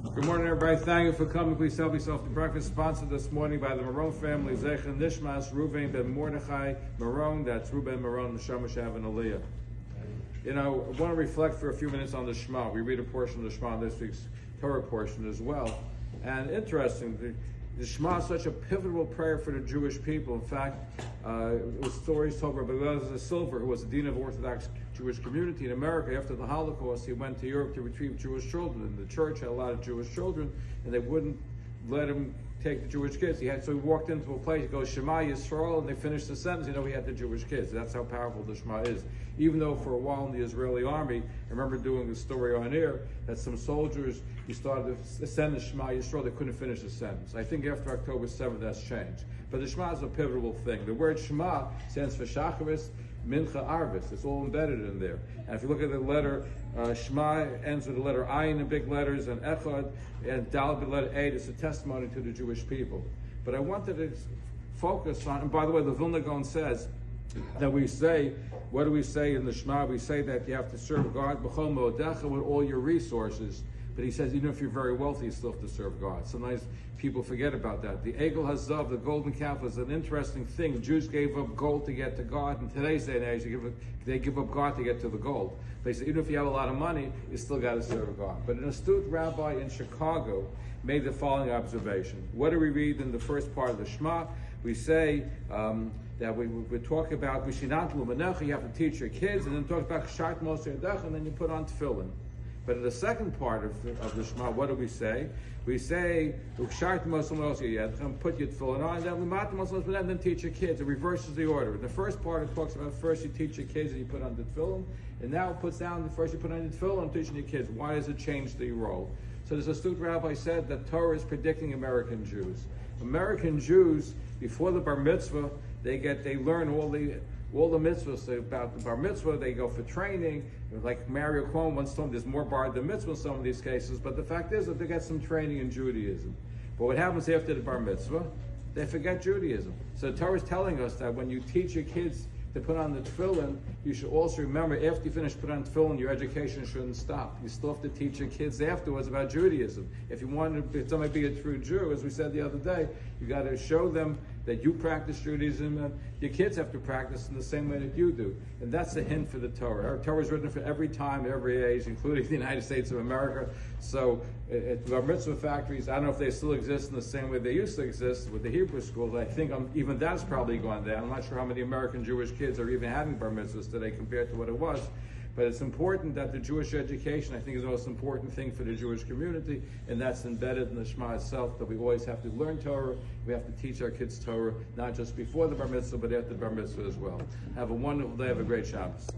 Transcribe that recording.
Good morning, everybody. Thank you for coming. Please help yourself to breakfast. Sponsored this morning by the Maron family, Zechen Nishmas, Ruvain ben Mordechai Maron. That's Ruben Maron, Neshama Shav and Aliyah. You know, I want to reflect for a few minutes on the Shema. We read a portion of the Shema this week's Torah portion as well. And interesting, the Shema is such a pivotal prayer for the Jewish people. In fact, it was stories told by Rabbi Silver, who was the dean of Orthodox Jewish community in America. After the Holocaust, he went to Europe to retrieve Jewish children. And the church had a lot of Jewish children, and they wouldn't let him take the Jewish kids. So he walked into a place, he goes, Shema Yisrael, and they finished the sentence, he had the Jewish kids. That's how powerful the Shema is. Even though for a while in the Israeli army, I remember doing a story on air, that some soldiers, he started to send the Shema Yisrael, they couldn't finish the sentence. I think after October 7th, that's changed. But the Shema is a pivotal thing. The word Shema stands for Shacharis, Mincha, Arvis. It's all embedded in there. And if you look at the letter, Shema ends with the letter Ayin in big letters, and Echad, and Dal with the letter A. It's a testimony to the Jewish people. But I wanted to focus on, and by the way, the Vilna Gaon says that we say, what do we say in the Shema? We say that you have to serve God b'chol me'odecha with all your resources. But he says, even if you're very wealthy, you still have to serve God. Sometimes people forget about that. The Egel Hazav, the golden calf, is an interesting thing. Jews gave up gold to get to God. In today's day and age, they give up God to get to the gold. They say, even if you have a lot of money, you still got to serve God. But an astute rabbi in Chicago made the following observation. What do we read in the first part of the Shema? We say that we talk about, you have to teach your kids, and then talk about Kshat Moshe Yadach, and then you put on tefillin. But in the second part of the Shema, what do we say? We say, put your tefillin on, and then teach your kids. It reverses the order. In the first part, it talks about first you teach your kids and you put on the tefillin, and now it puts down first you put on the tefillin and teaching your kids. Why does it change the role? So this astute rabbi said that Torah is predicting American Jews. American Jews, before the Bar Mitzvah, they learn all the mitzvahs about the Bar Mitzvah. They go for training. Like Mario Cuomo once told me, there's more bar than mitzvah in some of these cases, but the fact is that they get some training in Judaism. But what happens after the Bar Mitzvah? They forget Judaism. So the Torah is telling us that when you teach your kids to put on the tefillin, you should also remember, after you finish putting on tefillin, your education shouldn't stop. You still have to teach your kids afterwards about Judaism. If you want somebody to be a true Jew, as we said the other day, you got to show them that you practice Judaism, and your kids have to practice in the same way that you do. And that's a hint for the Torah. Our Torah is written for every time, every age, including the United States of America. So at Bar Mitzvah factories, I don't know if they still exist in the same way they used to exist with the Hebrew schools. I think even that's probably gone down. I'm not sure how many American Jewish kids are even having Bar Mitzvahs today compared to what it was. But it's important that the Jewish education, I think, is the most important thing for the Jewish community, and that's embedded in the Shema itself, that we always have to learn Torah. We have to teach our kids Torah, not just before the Bar Mitzvah, but after the Bar Mitzvah as well. Have a wonderful day. Have a great Shabbos.